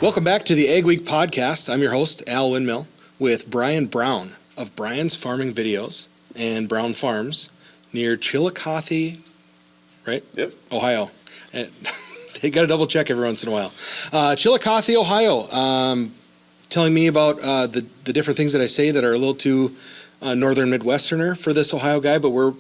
Welcome back to the Ag Week podcast. I'm your host, Al Windmill, with Brian Brown of Brian's Farming Videos and Brown Farms near Chillicothe, right? Yep. Ohio. They got to double check every once in a while. Chillicothe, Ohio. Telling me about the different things that I say that are a little too northern Midwesterner for this Ohio guy, but we're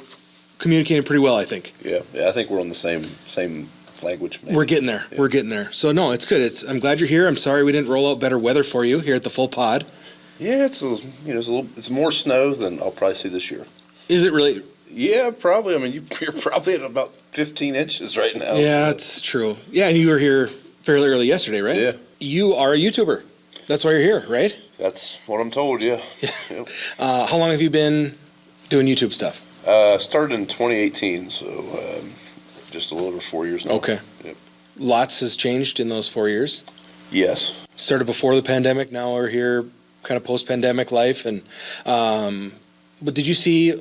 communicating pretty well, I think. Yeah, I think we're on the same language. Maybe. We're getting there. Yeah. We're getting there. So no, it's good. I'm glad you're here. I'm sorry we didn't roll out better weather for you here at the Full Pod. Yeah, it's more snow than I'll probably see this year. Is it really? Yeah, probably. I mean, you're probably at about 15 inches right now. Yeah, it's true. Yeah, and you were here fairly early yesterday, right? Yeah. You are a YouTuber. That's why you're here, right? That's what I'm told. Yeah. Yep. How long have you been doing YouTube stuff? Started in 2018, so just a little over 4 years now. Okay. Yep. Lots has changed in those 4 years. Yes. Started before the pandemic. Now we're here, kind of post-pandemic life. And but did you see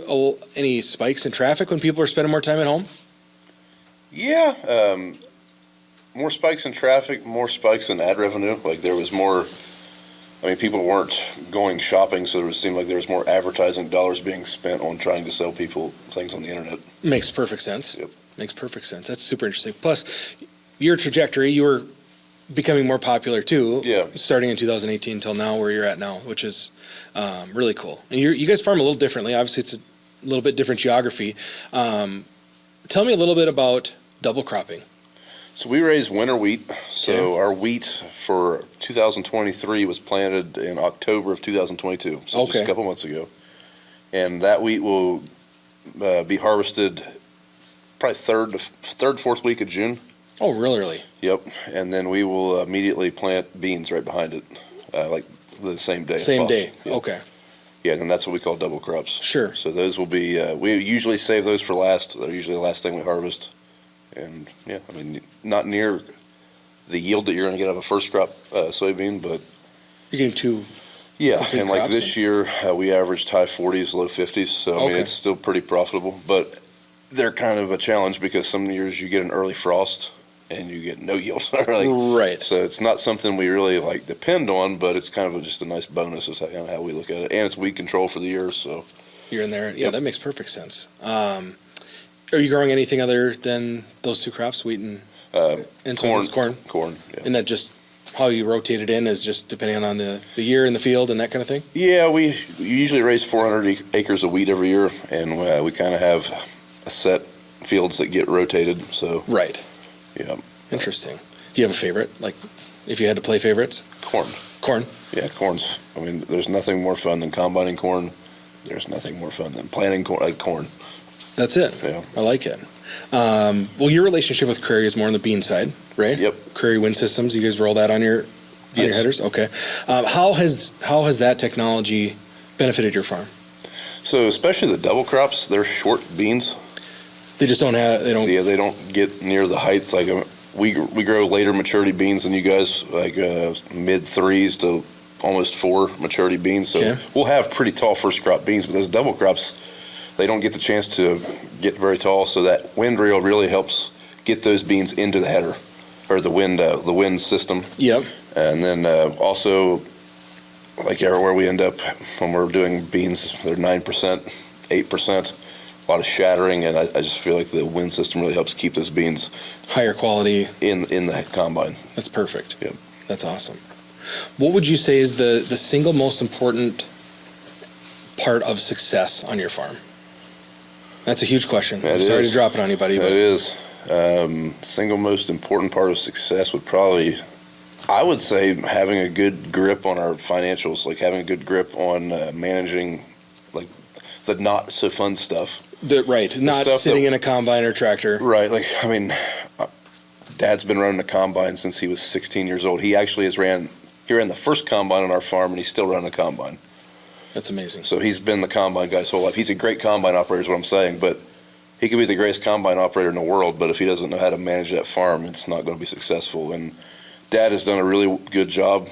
any spikes in traffic when people are spending more time at home? Yeah. More spikes in traffic, more spikes in ad revenue. Like there was more. I mean, people weren't going shopping, so it seemed like there was more advertising dollars being spent on trying to sell people things on the internet. Makes perfect sense. Yep. Makes perfect sense. That's super interesting. Plus, your trajectory, you were becoming more popular too. Yeah. Starting in 2018 until now, where you're at now, which is really cool. And you guys farm a little differently. Obviously, it's a little bit different geography. Tell me a little bit about double cropping. So we raise winter wheat. So our wheat for 2023 was planted in October of 2022, so just a couple months ago. And that wheat will be harvested probably third, fourth week of June. Oh, really early? Yep. And then we will immediately plant beans right behind it, like the same day. Same day. Yep. Okay. Yeah, and that's what we call double crops. Sure. So those will be, we usually save those for last. They're usually the last thing we harvest. And yeah, I mean, not near the yield that you're going to get out of a first crop soybean, but you're getting two. Yeah, and like this year, we averaged high 40s, low 50s. So I mean, it's still pretty profitable, but they're kind of a challenge because some years you get an early frost and you get no yield. Right. So it's not something we really like depend on, but it's kind of just a nice bonus is how we look at it, and it's weed control for the year. So you're in there. Yeah, that makes perfect sense. Are you growing anything other than those two crops, wheat and corn? Corn, yeah. And that just how you rotate it in is just depending on the year in the field and that kind of thing? Yeah, we usually raise 400 acres of wheat every year, and we kind of have a set fields that get rotated. So right. Yeah. Interesting. Do you have a favorite? Like, if you had to play favorites? Corn. Yeah, corn's. I mean, there's nothing more fun than combining corn. There's nothing more fun than planting corn. That's it. Yeah. I like it. Well, your relationship with Crary is more on the bean side, right? Yep. Crary Wind Systems. You guys roll that on your headers. Okay. How has that technology benefited your farm? So especially the double crops, they're short beans. They just don't have. They don't. Yeah, they don't get near the height. Like we grow later maturity beans than you guys, like mid 3s to almost 4 maturity beans. So we'll have pretty tall first crop beans, but those double crops, they don't get the chance to get very tall, so that wind reel really helps get those beans into the header or the wind system. Yep. And then also, like everywhere we end up when we're doing beans, they're 9%, 8%, a lot of shattering, and I just feel like the wind system really helps keep those beans higher quality in the combine. That's perfect. Yep. That's awesome. What would you say is the single most important part of success on your farm? That's a huge question. I'm sorry to drop it on you, buddy. It is. Single most important part of success would probably, I would say, having a good grip on our financials, like having a good grip on managing like the not so fun stuff. Right. Not sitting in a combine or tractor. Right. Like, I mean, Dad's been running a combine since he was 16 years old. He actually ran the first combine on our farm, and he's still running a combine. That's amazing. So he's been the combine guy his whole life. He's a great combine operator is what I'm saying, but he could be the greatest combine operator in the world, but if he doesn't know how to manage that farm, it's not going to be successful. And Dad has done a really good job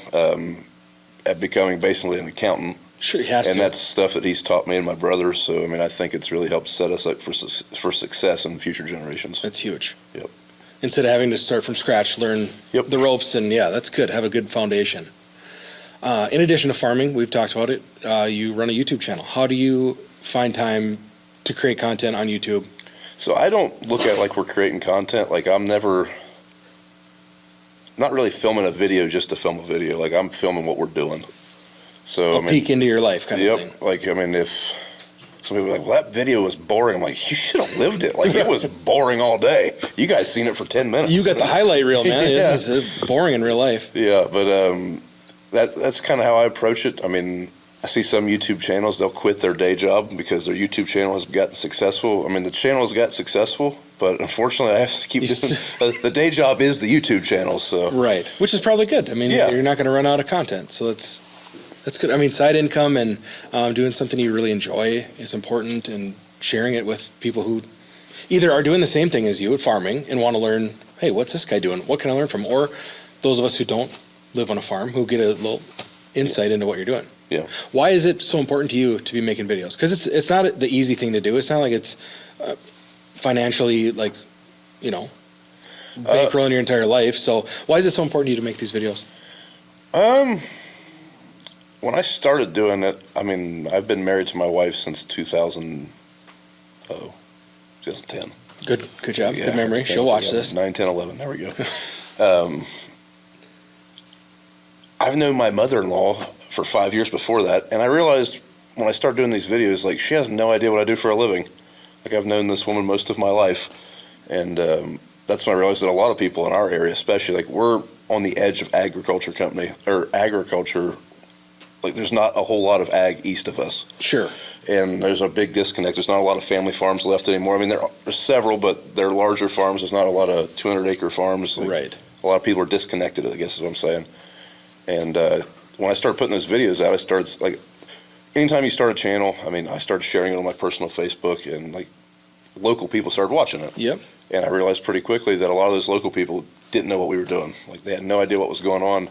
at becoming basically an accountant. Sure, he has to. And that's stuff that he's taught me and my brother. So, I mean, I think it's really helped set us up for success in future generations. That's huge. Yep. instead of having to start from scratch, learn the ropes. And yeah, that's good. Have a good foundation. In addition to farming, we've talked about it. You run a YouTube channel. How do you find time to create content on YouTube? So I don't look at it like we're creating content. Like I'm never, not really filming a video just to film a video. Like I'm filming what we're doing. So a peek into your life kind of thing. Like, I mean, if somebody was like, well, that video was boring. I'm like, you should have lived it. Like it was boring all day. You guys seen it for 10 minutes. You got the highlight reel, man. This is boring in real life. Yeah, but that's kind of how I approach it. I mean, I see some YouTube channels, they'll quit their day job because their YouTube channel has gotten successful. I mean, the channel has got successful, but unfortunately I have to keep doing the day job is the YouTube channel. So right, which is probably good. I mean, you're not going to run out of content, so that's good. I mean, side income and doing something you really enjoy is important, and sharing it with people who either are doing the same thing as you at farming and want to learn, hey, what's this guy doing? What can I learn from? Or those of us who don't live on a farm who get a little insight into what you're doing. Yeah. Why is it so important to you to be making videos? Because it's not the easy thing to do. It's not like it's financially bankrolling your entire life. So why is it so important to you to make these videos? When I started doing it, I mean, I've been married to my wife since 2010. Good job. Good memory. She'll watch this. 9, 10, 11. There we go. I've known my mother-in-law for 5 years before that, and I realized when I started doing these videos, like, she has no idea what I do for a living. Like, I've known this woman most of my life, and that's when I realized that a lot of people in our area, especially, like, we're on the edge of agriculture. Like, there's not a whole lot of ag east of us. Sure. And there's a big disconnect. There's not a lot of family farms left anymore. I mean, there's several, but they're larger farms. There's not a lot of 200-acre farms. Like, right. A lot of people are disconnected, I guess is what I'm saying. And when I started putting those videos out, I started, like, anytime you start a channel, I mean, I started sharing it on my personal Facebook, and, like, local people started watching it. Yep. And I realized pretty quickly that a lot of those local people didn't know what we were doing. Like, they had no idea what was going on.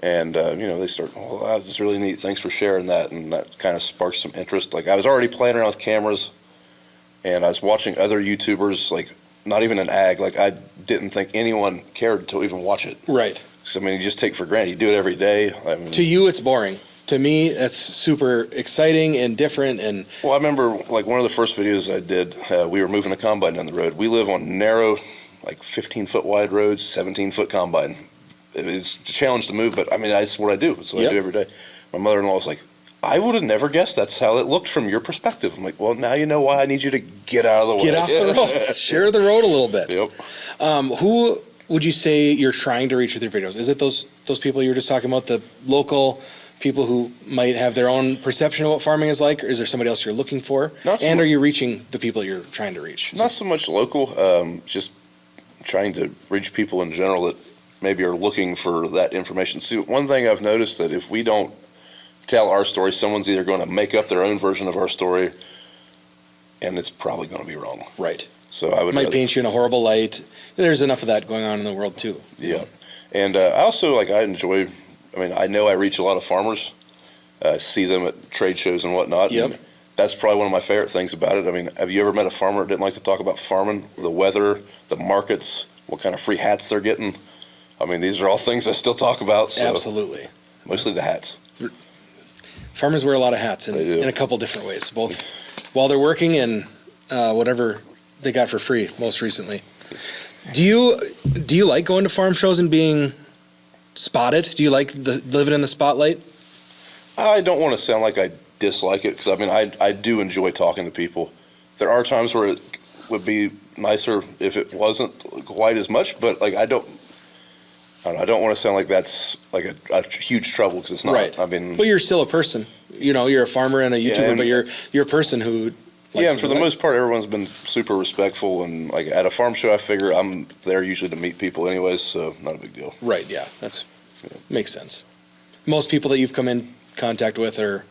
And, they started, oh, that was really neat. Thanks for sharing that. And that kind of sparked some interest. Like, I was already playing around with cameras, and I was watching other YouTubers, like, not even an ag. Like, I didn't think anyone cared to even watch it. Right. I mean, you just take for granted. You do it every day. I mean, to you, it's boring. To me, that's super exciting and different. And well, I remember, like, one of the first videos I did, we were moving a combine down the road. We live on narrow, like, 15-foot wide roads, 17-foot combine. It's a challenge to move, but, I mean, that's what I do. It's what I do every day. My mother-in-law was like, I would have never guessed that's how it looked from your perspective. I'm like, well, now you know why I need you to get out of the way. Get off the road. Share the road a little bit. Yep. Who would you say you're trying to reach with your videos? Is it those people you were just talking about, the local people who might have their own perception of what farming is like, or is there somebody else you're looking for? And are you reaching the people you're trying to reach? Not so much local, just trying to reach people in general that maybe are looking for that information. See, one thing I've noticed that if we don't tell our story, someone's either going to make up their own version of our story, and it's probably going to be wrong. Right. So I would might paint you in a horrible light. There's enough of that going on in the world too. Yeah, and I also I enjoy. I mean, I know I reach a lot of farmers. See them at trade shows and whatnot. Yep. And that's probably one of my favorite things about it. I mean, have you ever met a farmer that didn't like to talk about farming, the weather, the markets, what kind of free hats they're getting? I mean, these are all things I still talk about. So absolutely. Mostly the hats. Farmers wear a lot of hats in a couple different ways, both while they're working and whatever they got for free most recently. Do you like going to farm shows and being spotted? Do you like living in the spotlight? I don't want to sound like I dislike it, because I mean I do enjoy talking to people. There are times where it would be nicer if it wasn't quite as much, but like I don't want to sound like that's like a huge trouble, because it's not. Right. I mean, well, you're still a person. You're a farmer and a YouTuber, but you're a person who. And for the most part, everyone's been super respectful, and like at a farm show, I figure I'm there usually to meet people anyways, so not a big deal. Right. Yeah. Makes sense. Most people that you've come in contact with are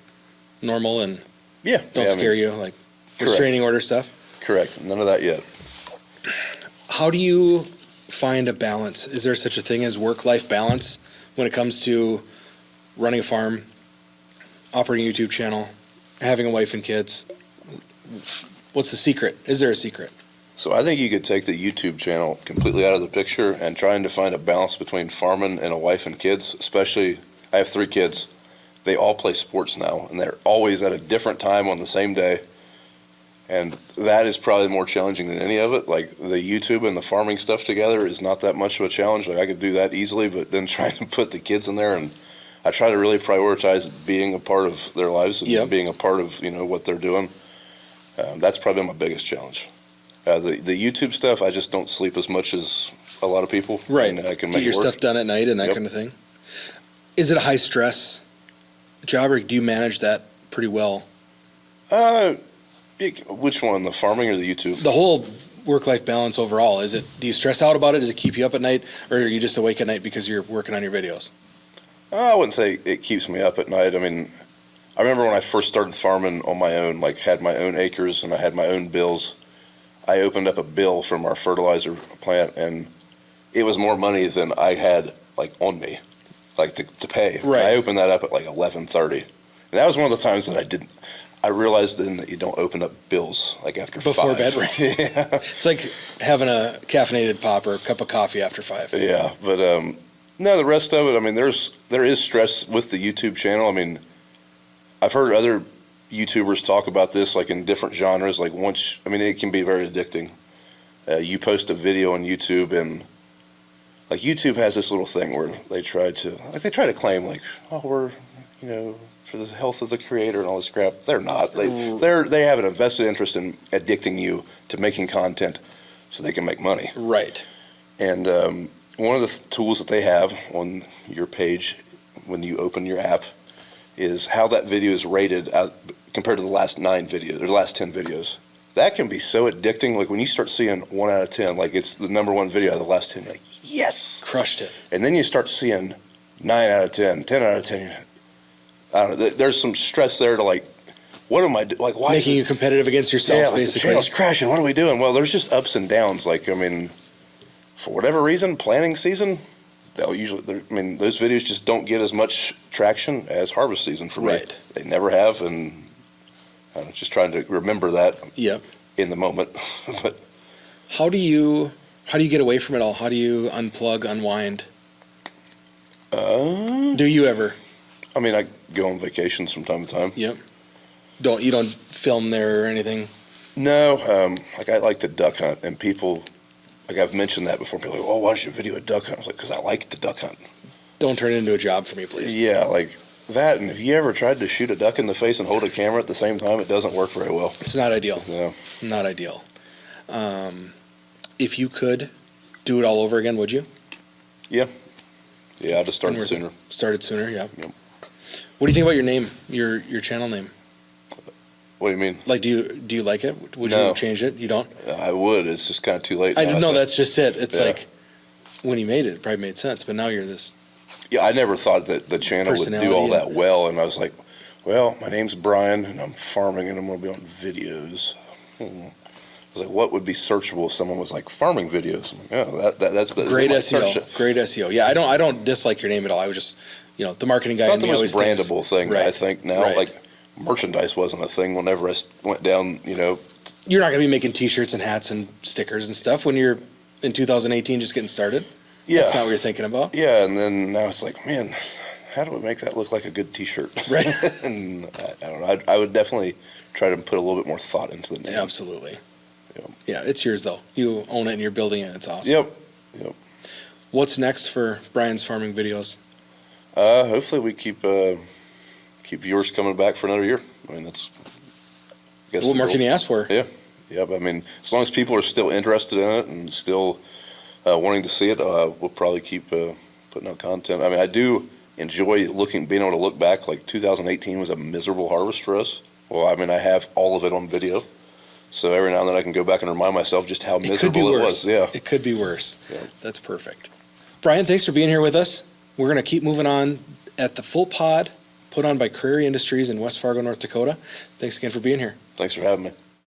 normal and don't scare you, like restraining order stuff. Correct. None of that yet. How do you find a balance? Is there such a thing as work-life balance when it comes to running a farm, operating a YouTube channel, having a wife and kids? What's the secret? Is there a secret? So I think you could take the YouTube channel completely out of the picture and trying to find a balance between farming and a wife and kids. Especially, I have 3 kids. They all play sports now, and they're always at a different time on the same day. And that is probably more challenging than any of it. Like the YouTube and the farming stuff together is not that much of a challenge. Like I could do that easily, but then trying to put the kids in there, and I try to really prioritize being a part of their lives and being a part of what they're doing. That's probably my biggest challenge. The YouTube stuff, I just don't sleep as much as a lot of people. Right. And I can get make your it work. stuff done at night and that kind of thing. Is it a high stress job, or do you manage that pretty well? Which one, the farming or the YouTube? The whole work-life balance overall. Do you stress out about it? Does it keep you up at night, or are you just awake at night because you're working on your videos? I wouldn't say it keeps me up at night. I mean, I remember when I first started farming on my own, like had my own acres and I had my own bills. I opened up a bill from our fertilizer plant, and it was more money than I had like on me, like to pay. Right. I opened that up at like 11:30, and that was one of the times that I realized then that you don't open up bills like after Before 5. bed, right? Yeah. It's like having a caffeinated pop or a cup of coffee after 5. Yeah, but no, the rest of it, I mean, there is stress with the YouTube channel. I mean, I've heard other YouTubers talk about this, like in different genres. Like it can be very addicting. You post a video on YouTube, and like YouTube has this little thing where they try to claim like, oh, we're for the health of the creator and all this crap. They're not. They have an invested interest in addicting you to making content so they can make money. Right. And one of the tools that they have on your page when you open your app is how that video is rated compared to the last 9 videos or the last 10 videos. That can be so addicting. Like when you start seeing 1 out of 10, like it's the number 1 video out of the last 10, you're like, yes, crushed it. And then you start seeing 9 out of 10, 10 out of 10. I don't know. There's some stress there to like, what am I doing? Like, why making you competitive against yourself? Like basically, the channel's crashing. What are we doing? Well, there's just ups and downs. Like, I mean, for whatever reason, planting season, those videos just don't get as much traction as harvest season for me. Right. They never have, and I'm just trying to remember that. In the moment. But how do you get away from it all? How do you unplug, unwind? Do you ever? I mean, I go on vacations from time to time. Yep. You don't film there or anything? No. Like I like to duck hunt, and people, like I've mentioned that before. People are like, oh, why don't you video a duck hunt? I was like, because I like to duck hunt. Don't turn it into a job for me, please. Yeah, like that. And if you ever tried to shoot a duck in the face and hold a camera at the same time, it doesn't work very well. It's not ideal. No. Not ideal. If you could do it all over again, would you? Yeah. Yeah, I'd have started sooner. Started sooner, yeah. Yep. What do you think about your name, your channel name? What do you mean? Like, do you like it? Would you change it? You don't? I would. It's just kind of too late. I know that's just it. It's like when you made it, it probably made sense. But now you're this. Yeah, I never thought that the channel would do all that well, and I was like, well, my name's Brian, and I'm farming, and I'm going to be on videos. I was like, what would be searchable if someone was like farming videos? Like, that's great SEO. Great SEO. Yeah, I don't dislike your name at all. I was just, the marketing guy. It's not the most brandable thing. Right. I think now, like merchandise wasn't a thing whenever I went down. You're not going to be making T-shirts and hats and stickers and stuff when you're in 2018 just getting started. Yeah, that's not what you're thinking about. Yeah, and then now it's like, man, how do we make that look like a good T-shirt? Right. And I don't know. I would definitely try to put a little bit more thought into the name. Absolutely. Yeah, it's yours though. You own it and you're building it. It's awesome. Yep. What's next for Brian's farming videos? Hopefully we keep viewers coming back for another year. I mean, what more can you ask for? Yeah. But I mean, as long as people are still interested in it and still wanting to see it, we'll probably keep putting out content. I mean, I do enjoy being able to look back. Like 2018 was a miserable harvest for us. Well, I mean, I have all of it on video. So every now and then I can go back and remind myself just how miserable it was. Yeah. It could be worse. Yeah. That's perfect. Brian, thanks for being here with us. We're going to keep moving on at the Full Pod, put on by Crary Industries in West Fargo, North Dakota. Thanks again for being here. Thanks for having me.